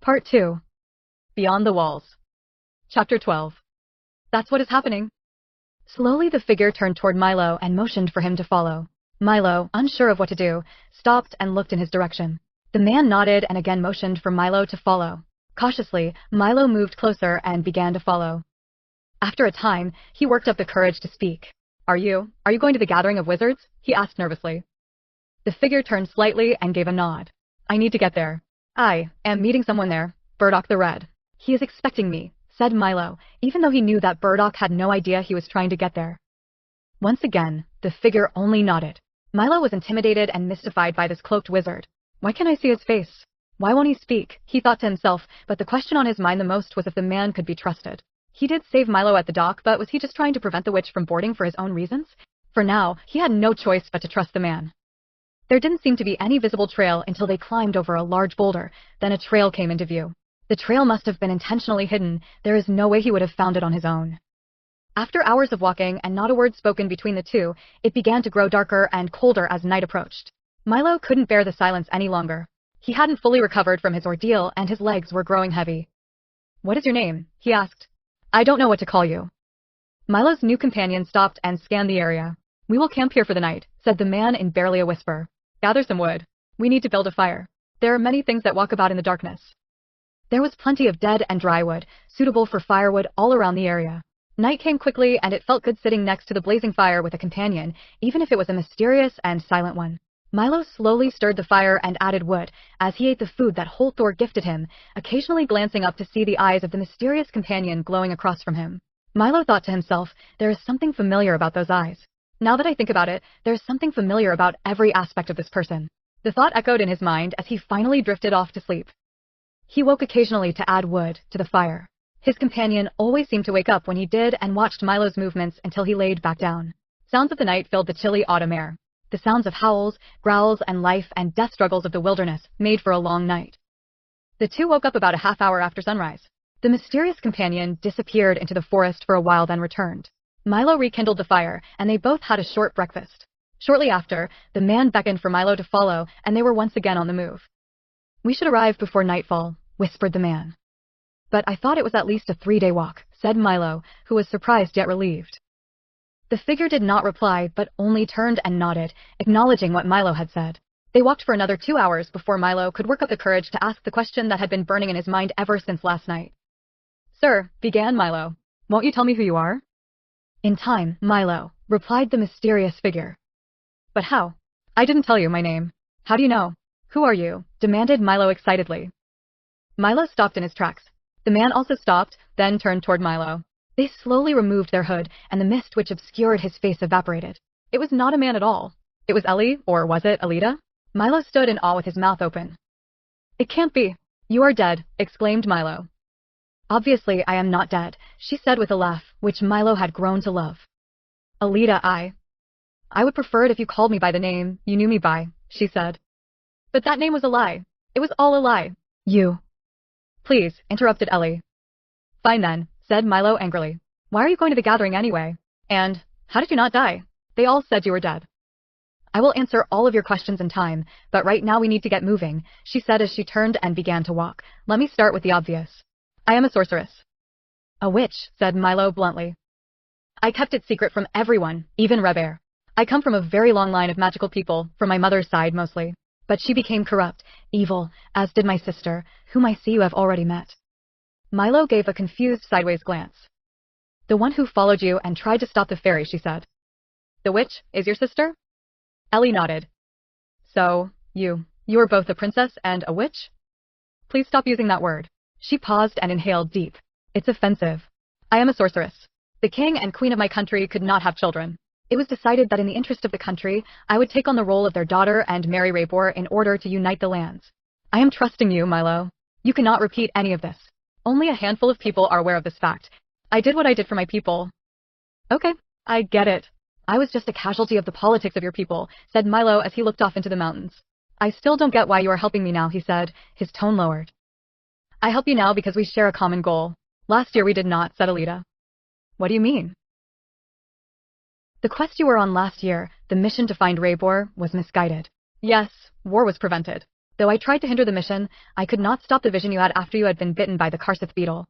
Part 2. Beyond the Walls. Chapter 12. That's what is happening. Slowly the figure turned toward Milo and motioned for him to follow. Milo, unsure of what to do, stopped and looked in his direction. The man nodded and again motioned for Milo to follow. Cautiously, Milo moved closer and began to follow. After a time, he worked up the courage to speak. Are you going to the gathering of wizards? He asked nervously. The figure turned slightly and gave a nod. I need to get there. I am meeting someone there, Burdock the Red. He is expecting me, said Milo, even though he knew that Burdock had no idea he was trying to get there. Once again, the figure only nodded. Milo was intimidated and mystified by this cloaked wizard. Why can't I see his face? Why won't he speak? He thought to himself, but the question on his mind the most was if the man could be trusted. He did save Milo at the dock, but was he just trying to prevent the witch from boarding for his own reasons? For now, he had no choice but to trust the man. There didn't seem to be any visible trail until they climbed over a large boulder. Then a trail came into view. The trail must have been intentionally hidden. There is no way he would have found it on his own. After hours of walking and not a word spoken between the two, it began to grow darker and colder as night approached. Milo couldn't bear the silence any longer. He hadn't fully recovered from his ordeal and his legs were growing heavy. What is your name? He asked. I don't know what to call you. Milo's new companion stopped and scanned the area. We will camp here for the night, said the man in barely a whisper. Gather some wood. We need to build a fire. There are many things that walk about in the darkness. There was plenty of dead and dry wood, suitable for firewood all around the area. Night came quickly and it felt good sitting next to the blazing fire with a companion, even if it was a mysterious and silent one. Milo slowly stirred the fire and added wood, as he ate the food that Holthor gifted him, occasionally glancing up to see the eyes of the mysterious companion glowing across from him. Milo thought to himself, there is something familiar about those eyes. Now that I think about it, there is something familiar about every aspect of this person. The thought echoed in his mind as he finally drifted off to sleep. He woke occasionally to add wood to the fire. His companion always seemed to wake up when he did and watched Milo's movements until he laid back down. Sounds of the night filled the chilly autumn air. The sounds of howls, growls, and life and death struggles of the wilderness made for a long night. The two woke up about a half hour after sunrise. The mysterious companion disappeared into the forest for a while then returned. Milo rekindled the fire, and they both had a short breakfast. Shortly after, the man beckoned for Milo to follow, and they were once again on the move. We should arrive before nightfall, whispered the man. But I thought it was at least a 3-day walk, said Milo, who was surprised yet relieved. The figure did not reply, but only turned and nodded, acknowledging what Milo had said. They walked for another 2 hours before Milo could work up the courage to ask the question that had been burning in his mind ever since last night. Sir, began Milo, won't you tell me who you are? In time, Milo, replied the mysterious figure. But how? I didn't tell you my name. How do you know? Who are you? Demanded Milo excitedly. Milo stopped in his tracks. The man also stopped, then turned toward Milo. They slowly removed their hood, and the mist which obscured his face evaporated. It was not a man at all. It was Ellie, or was it Alita? Milo stood in awe with his mouth open. It can't be. You are dead, exclaimed Milo. Obviously I am not dead, she said with a laugh, which Milo had grown to love. Alita, I would prefer it if you called me by the name you knew me by, she said. But that name was a lie. It was all a lie. You. Please, interrupted Ellie. Fine then, said Milo angrily. Why are you going to the gathering anyway? And, how did you not die? They all said you were dead. I will answer all of your questions in time, but right now we need to get moving, she said as she turned and began to walk. Let me start with the obvious. I am a sorceress. A witch, said Milo bluntly. I kept it secret from everyone, even Rebear. I come from a very long line of magical people, from my mother's side mostly. But she became corrupt, evil, as did my sister, whom I see you have already met. Milo gave a confused sideways glance. The one who followed you and tried to stop the fairy, she said. The witch is your sister? Ellie nodded. So, you are both a princess and a witch? Please stop using that word. She paused and inhaled deep. It's offensive. I am a sorceress. The king and queen of my country could not have children. It was decided that in the interest of the country, I would take on the role of their daughter and marry Raybor in order to unite the lands. I am trusting you, Milo. You cannot repeat any of this. Only a handful of people are aware of this fact. I did what I did for my people. Okay, I get it. I was just a casualty of the politics of your people, said Milo as he looked off into the mountains. I still don't get why you are helping me now, he said, his tone lowered. I help you now because we share a common goal. Last year we did not, said Alita. What do you mean? The quest you were on last year, the mission to find Raybor, was misguided. Yes, war was prevented. Though I tried to hinder the mission, I could not stop the vision you had after you had been bitten by the Karsith beetle.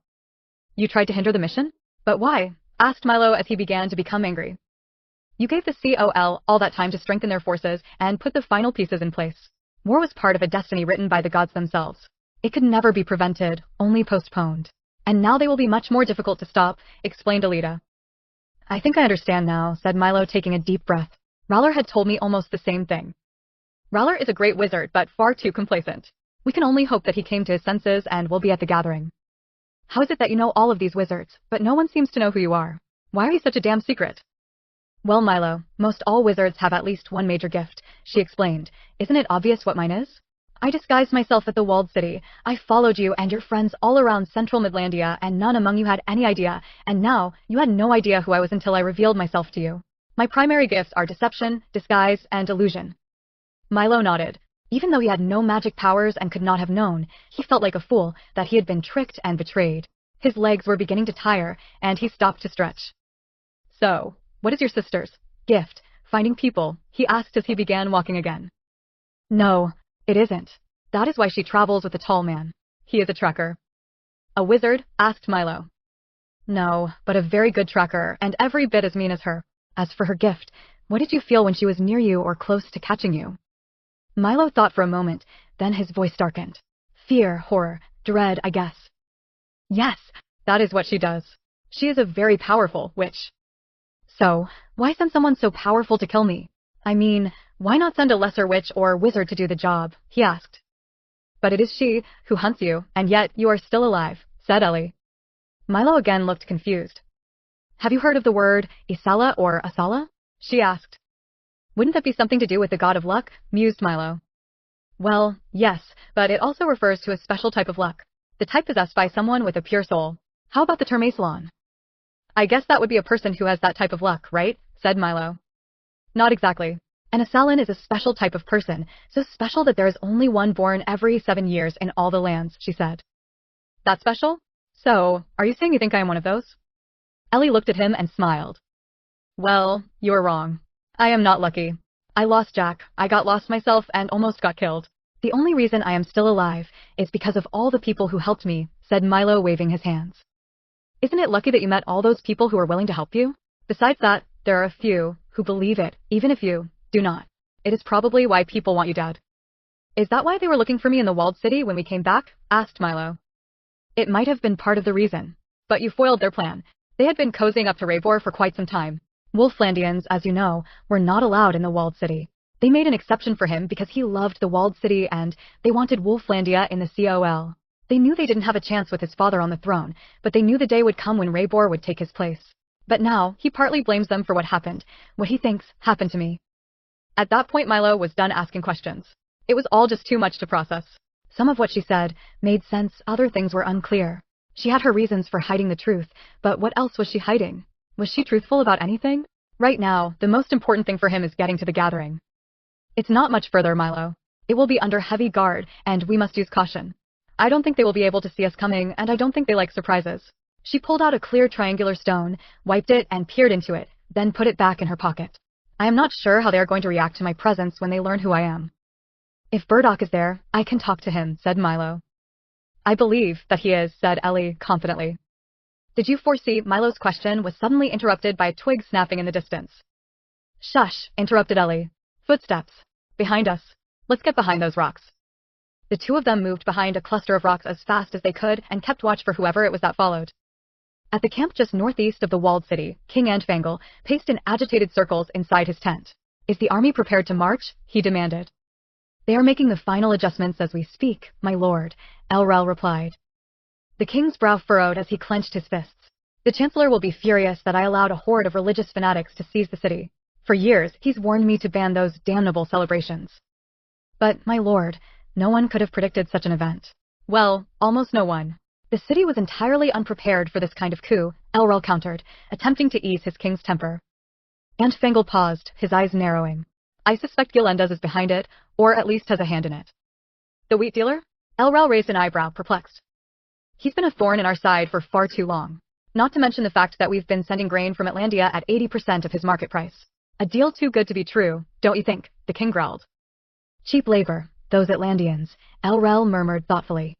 You tried to hinder the mission? But why? Asked Milo as he began to become angry. You gave the COL all that time to strengthen their forces and put the final pieces in place. War was part of a destiny written by the gods themselves. It could never be prevented, only postponed. And now they will be much more difficult to stop, explained Alita. I think I understand now, said Milo, taking a deep breath. Rowler had told me almost the same thing. Rowler is a great wizard, but far too complacent. We can only hope that he came to his senses and will be at the gathering. How is it that you know all of these wizards, but no one seems to know who you are? Why are you such a damn secret? Well, Milo, most all wizards have at least one major gift, she explained. Isn't it obvious what mine is? I disguised myself at the walled city. I followed you and your friends all around central Midlandia, and none among you had any idea, and now you had no idea who I was until I revealed myself to you. My primary gifts are deception, disguise, and illusion. Milo nodded. Even though he had no magic powers and could not have known, he felt like a fool that he had been tricked and betrayed. His legs were beginning to tire, and he stopped to stretch. So, what is your sister's gift? Finding people? He asked as he began walking again. No, it isn't. That is why she travels with a tall man. He is a tracker. A wizard? Asked Milo. No, but a very good tracker, and every bit as mean as her. As for her gift, what did you feel when she was near you or close to catching you? Milo thought for a moment, then his voice darkened. Fear, horror, dread, I guess. Yes, that is what she does. She is a very powerful witch. So, why send someone so powerful to kill me? I mean, why not send a lesser witch or wizard to do the job? He asked. But it is she who hunts you, and yet you are still alive, said Ellie. Milo again looked confused. Have you heard of the word Isala or Asala? She asked. Wouldn't that be something to do with the god of luck? Mused Milo. Well, yes, but it also refers to a special type of luck. The type possessed by someone with a pure soul. How about the term Asalon? I guess that would be a person who has that type of luck, right? Said Milo. Not exactly. An Asalon is a special type of person, so special that there is only one born every 7 years in all the lands, she said. That special? So, are you saying you think I am one of those? Ellie looked at him and smiled. Well, you're wrong. I am not lucky. I lost Jack, I got lost myself, and almost got killed. The only reason I am still alive is because of all the people who helped me, said Milo, waving his hands. Isn't it lucky that you met all those people who were willing to help you? Besides that, there are a few who believe it, even if you do not. It is probably why people want you dead. Is that why they were looking for me in the walled city when we came back? Asked Milo. It might have been part of the reason. But you foiled their plan. They had been cozying up to Raybor for quite some time. Wolflandians, as you know, were not allowed in the walled city. They made an exception for him because he loved the walled city and they wanted Wolflandia in the COL. They knew they didn't have a chance with his father on the throne, but they knew the day would come when Raybor would take his place. But now, he partly blames them for what happened, what he thinks happened to me. At that point, Milo was done asking questions. It was all just too much to process. Some of what she said made sense, other things were unclear. She had her reasons for hiding the truth, but what else was she hiding? Was she truthful about anything? Right now, the most important thing for him is getting to the gathering. It's not much further, Milo. It will be under heavy guard, and we must use caution. I don't think they will be able to see us coming, and I don't think they like surprises. She pulled out a clear triangular stone, wiped it, and peered into it, then put it back in her pocket. I am not sure how they are going to react to my presence when they learn who I am. If Burdock is there, I can talk to him, said Milo. I believe that he is, said Ellie confidently. Did you foresee? Milo's question was suddenly interrupted by a twig snapping in the distance. Shush, interrupted Ellie. Footsteps. Behind us. Let's get behind those rocks. The two of them moved behind a cluster of rocks as fast as they could and kept watch for whoever it was that followed. At the camp just northeast of the walled city, King Antfangle paced in agitated circles inside his tent. Is the army prepared to march? He demanded. They are making the final adjustments as we speak, my lord, Elrel replied. The king's brow furrowed as he clenched his fists. The chancellor will be furious that I allowed a horde of religious fanatics to seize the city. For years, he's warned me to ban those damnable celebrations. But, my lord, no one could have predicted such an event. Well, almost no one. The city was entirely unprepared for this kind of coup, Elrel countered, attempting to ease his king's temper. Antfangle paused, his eyes narrowing. I suspect Gillendas is behind it, or at least has a hand in it. The wheat dealer? Elrel raised an eyebrow, perplexed. He's been a thorn in our side for far too long. Not to mention the fact that we've been sending grain from Atlandia at 80% of his market price. A deal too good to be true, don't you think? The king growled. Cheap labor. Those Atlanteans, Elrel murmured thoughtfully.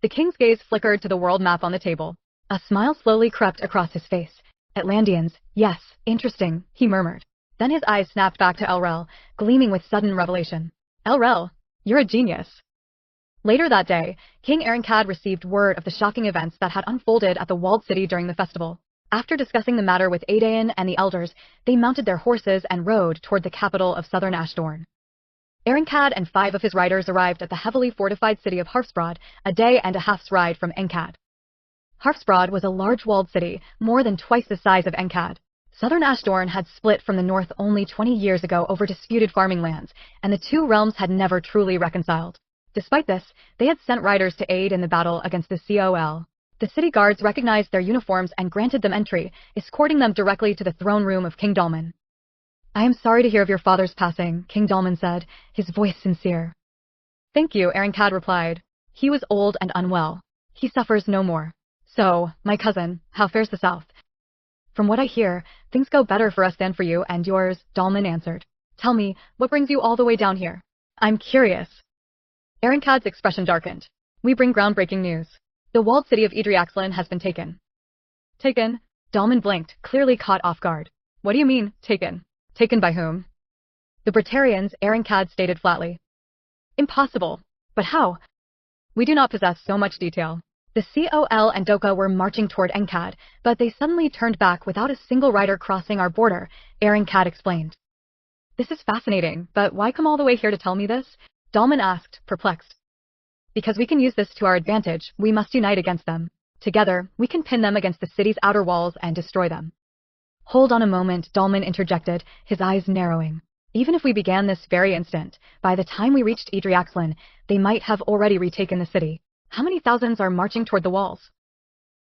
The king's gaze flickered to the world map on the table. A smile slowly crept across his face. Atlanteans, yes, interesting, he murmured. Then his eyes snapped back to Elrel, gleaming with sudden revelation. Elrel, you're a genius. Later that day, King Erengkad received word of the shocking events that had unfolded at the walled city during the festival. After discussing the matter with Edain and the elders, they mounted their horses and rode toward the capital of southern Ashdorn. Erengkad and 5 of his riders arrived at the heavily fortified city of Harfsbrod, a day and a half's ride from Enkad. Harfsbrod was a large walled city, more than twice the size of Enkad. Southern Ashdorn had split from the north only 20 years ago over disputed farming lands, and the two realms had never truly reconciled. Despite this, they had sent riders to aid in the battle against the COL. The city guards recognized their uniforms and granted them entry, escorting them directly to the throne room of King Dalman. I am sorry to hear of your father's passing, King Dalman said, his voice sincere. Thank you, Erengkad replied. He was old and unwell. He suffers no more. So, my cousin, how fares the south? From what I hear, things go better for us than for you and yours, Dalman answered. Tell me, what brings you all the way down here? I'm curious. Erengkad's expression darkened. We bring groundbreaking news. The walled city of Idriaxlan has been taken. Taken? Dalman blinked, clearly caught off guard. What do you mean, taken? Taken by whom? The Breterians, Erengkad stated flatly. Impossible. But how? We do not possess so much detail. The COL and Doka were marching toward Enkad, but they suddenly turned back without a single rider crossing our border, Erengkad explained. This is fascinating, but why come all the way here to tell me this? Dalman asked, perplexed. Because we can use this to our advantage, we must unite against them. Together, we can pin them against the city's outer walls and destroy them. Hold on a moment, Dalman interjected, his eyes narrowing. Even if we began this very instant, by the time we reached Idriaxlan, they might have already retaken the city. How many thousands are marching toward the walls?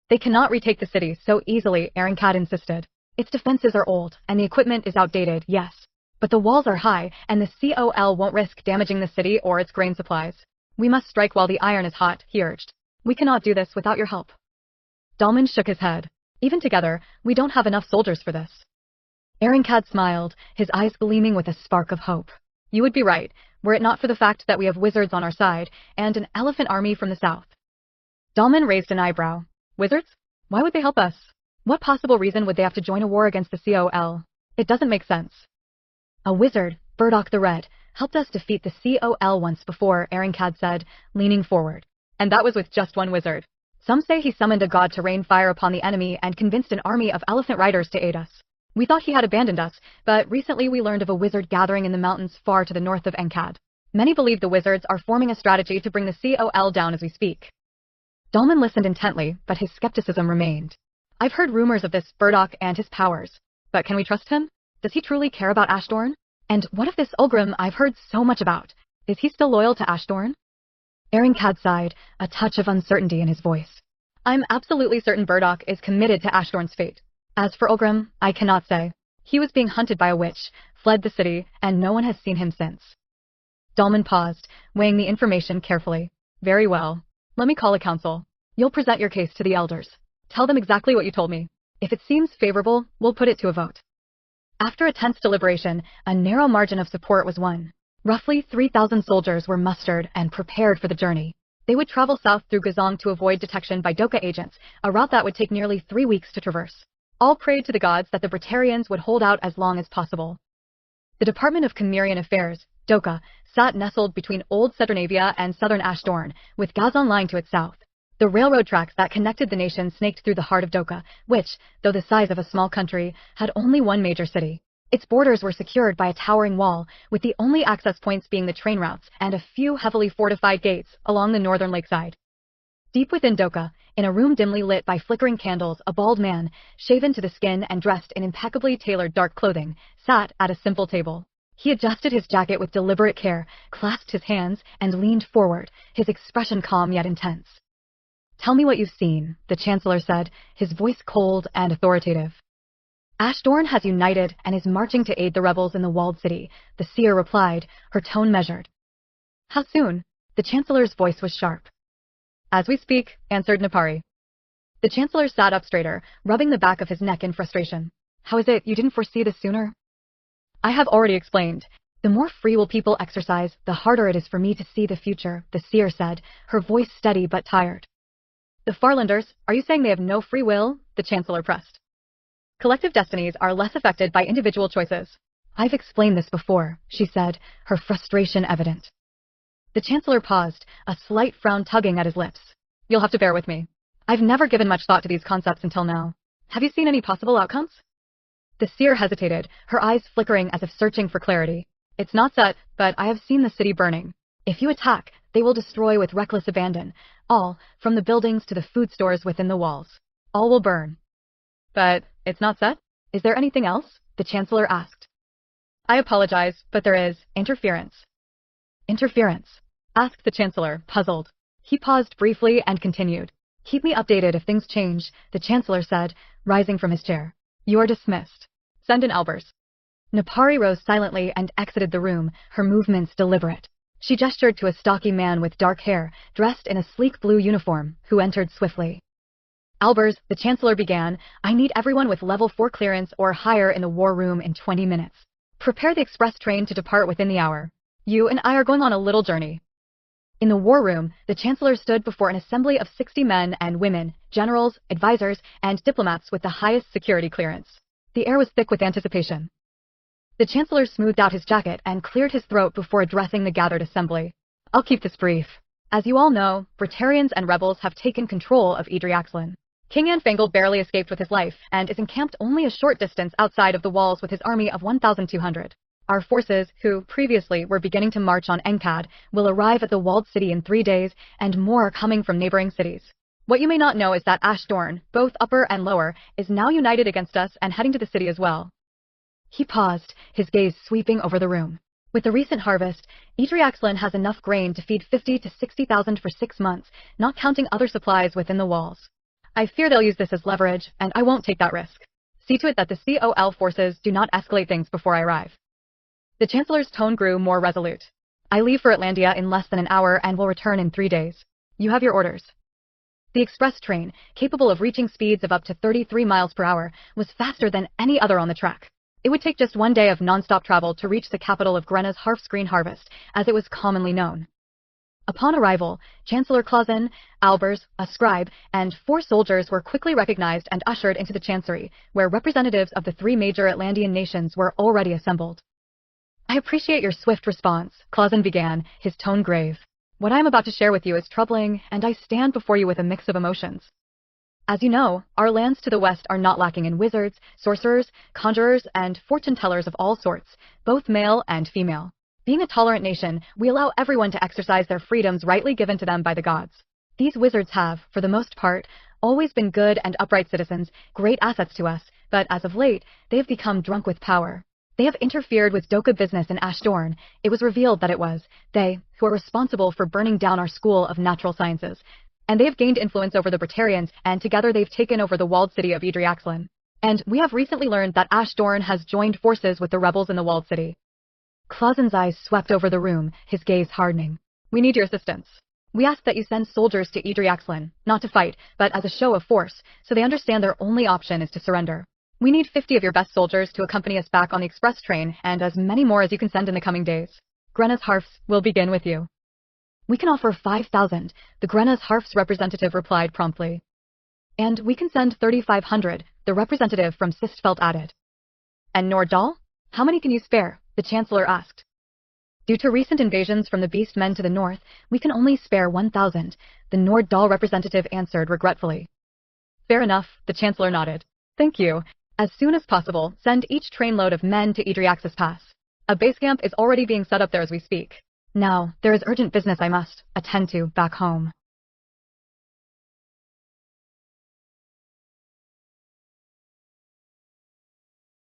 They cannot retake the city so easily, Erengkad insisted. Its defenses are old, and the equipment is outdated, yes. But the walls are high, and the COL won't risk damaging the city or its grain supplies. We must strike while the iron is hot, he urged. We cannot do this without your help. Dalman shook his head. Even together, we don't have enough soldiers for this. Erengkad smiled, his eyes gleaming with a spark of hope. You would be right, were it not for the fact that we have wizards on our side, and an elephant army from the south. Dalman raised an eyebrow. Wizards? Why would they help us? What possible reason would they have to join a war against the COL? It doesn't make sense. A wizard, Burdock the Red, helped us defeat the COL once before, Erengkad said, leaning forward. And that was with just one wizard. Some say he summoned a god to rain fire upon the enemy and convinced an army of elephant riders to aid us. We thought he had abandoned us, but recently we learned of a wizard gathering in the mountains far to the north of Enkad. Many believe the wizards are forming a strategy to bring the COL down as we speak. Dalman listened intently, but his skepticism remained. I've heard rumors of this Burdock and his powers, but can we trust him? Does he truly care about Ashdorn? And what of this Ulgrim I've heard so much about? Is he still loyal to Ashdorn? Erengkad sighed, a touch of uncertainty in his voice. I'm absolutely certain Burdock is committed to Ashdorn's fate. As for Ulgrim, I cannot say. He was being hunted by a witch, fled the city, and no one has seen him since. Dalman paused, weighing the information carefully. Very well. Let me call a council. You'll present your case to the elders. Tell them exactly what you told me. If it seems favorable, we'll put it to a vote. After a tense deliberation, a narrow margin of support was won. Roughly 3,000 soldiers were mustered and prepared for the journey. They would travel south through Gazong to avoid detection by Doka agents, a route that would take nearly 3 weeks to traverse. All prayed to the gods that the Breterians would hold out as long as possible. The Department of Chimerian Affairs, Doka, sat nestled between Old Sedernavia and southern Ashdorn, with Gazon lying to its south. The railroad tracks that connected the nation snaked through the heart of Doka, which, though the size of a small country, had only one major city. Its borders were secured by a towering wall, with the only access points being the train routes and a few heavily fortified gates along the northern lakeside. Deep within Doka, in a room dimly lit by flickering candles, a bald man, shaven to the skin and dressed in impeccably tailored dark clothing, sat at a simple table. He adjusted his jacket with deliberate care, clasped his hands, and leaned forward, his expression calm yet intense. Tell me what you've seen, the Chancellor said, his voice cold and authoritative. Ashdorn has united and is marching to aid the rebels in the walled city, the seer replied, her tone measured. How soon? The Chancellor's voice was sharp. As we speak, answered Napari. The Chancellor sat up straighter, rubbing the back of his neck in frustration. How is it you didn't foresee this sooner? I have already explained. The more free will people exercise, the harder it is for me to see the future, the seer said, her voice steady but tired. The Farlanders, are you saying they have no free will? The Chancellor pressed. Collective destinies are less affected by individual choices. I've explained this before, she said, her frustration evident. The Chancellor paused, a slight frown tugging at his lips. You'll have to bear with me. I've never given much thought to these concepts until now. Have you seen any possible outcomes? The seer hesitated, her eyes flickering as if searching for clarity. It's not set, but I have seen the city burning. If you attack, they will destroy with reckless abandon. All, from the buildings to the food stores within the walls. All will burn. But it's not set? Is there anything else? The Chancellor asked. I apologize, but there is interference. Interference? Asked the Chancellor, puzzled. He paused briefly and continued. Keep me updated if things change, the Chancellor said, rising from his chair. You are dismissed. Send in Albers. Napari rose silently and exited the room, her movements deliberate. She gestured to a stocky man with dark hair, dressed in a sleek blue uniform, who entered swiftly. Albers, the Chancellor began, I need everyone with level 4 clearance or higher in the war room in 20 minutes. Prepare the express train to depart within the hour. You and I are going on a little journey. In the war room, the Chancellor stood before an assembly of 60 men and women, generals, advisors, and diplomats with the highest security clearance. The air was thick with anticipation. The Chancellor smoothed out his jacket and cleared his throat before addressing the gathered assembly. I'll keep this brief. As you all know, Brittarians and rebels have taken control of Idriaxlin. King Anfangle barely escaped with his life and is encamped only a short distance outside of the walls with his army of 1,200. Our forces, who previously were beginning to march on Enkad, will arrive at the walled city in 3 days, and more are coming from neighboring cities. What you may not know is that Ashdorn, both upper and lower, is now united against us and heading to the city as well. He paused, his gaze sweeping over the room. With the recent harvest, Idriaxlin has enough grain to feed 50 to 60,000 for 6 months, not counting other supplies within the walls. I fear they'll use this as leverage, and I won't take that risk. See to it that the COL forces do not escalate things before I arrive. The Chancellor's tone grew more resolute. I leave for Atlantia in less than an hour and will return in 3 days. You have your orders. The express train, capable of reaching speeds of up to 33 miles per hour, was faster than any other on the track. It would take just 1 day of non-stop travel to reach the capital of Grenna's Harfscreen Harvest, as it was commonly known. Upon arrival, Chancellor Clausen, Albers, a scribe, and 4 soldiers were quickly recognized and ushered into the chancery, where representatives of the 3 major Atlantean nations were already assembled. I appreciate your swift response, Clausen began, his tone grave. What I am about to share with you is troubling, and I stand before you with a mix of emotions. As you know, our lands to the west are not lacking in wizards, sorcerers, conjurers, and fortune-tellers of all sorts, both male and female. Being a tolerant nation, we allow everyone to exercise their freedoms rightly given to them by the gods. These wizards have, for the most part, always been good and upright citizens, great assets to us, but as of late, they have become drunk with power. They have interfered with Doka business in Ashdorn. It was revealed that it was they who are responsible for burning down our School of Natural Sciences. And they have gained influence over the Brittarians, and together they've taken over the walled city of Idriaxlin. And we have recently learned that Ashdorn has joined forces with the rebels in the walled city. Clausen's eyes swept over the room, his gaze hardening. We need your assistance. We ask that you send soldiers to Idriaxlin, not to fight, but as a show of force, so they understand their only option is to surrender. We need 50 of your best soldiers to accompany us back on the express train, and as many more as you can send in the coming days. Grenna's Harfs will begin with you. We can offer 5,000, the Grenna's Harfs representative replied promptly. And we can send 3,500, the representative from Sistfeld added. And Nordahl? How many can you spare? The Chancellor asked. Due to recent invasions from the beast men to the north, we can only spare 1,000, the Nordahl representative answered regretfully. Fair enough, the Chancellor nodded. Thank you. As soon as possible, send each trainload of men to Idriaxis Pass. A base camp is already being set up there as we speak. Now, there is urgent business I must attend to back home.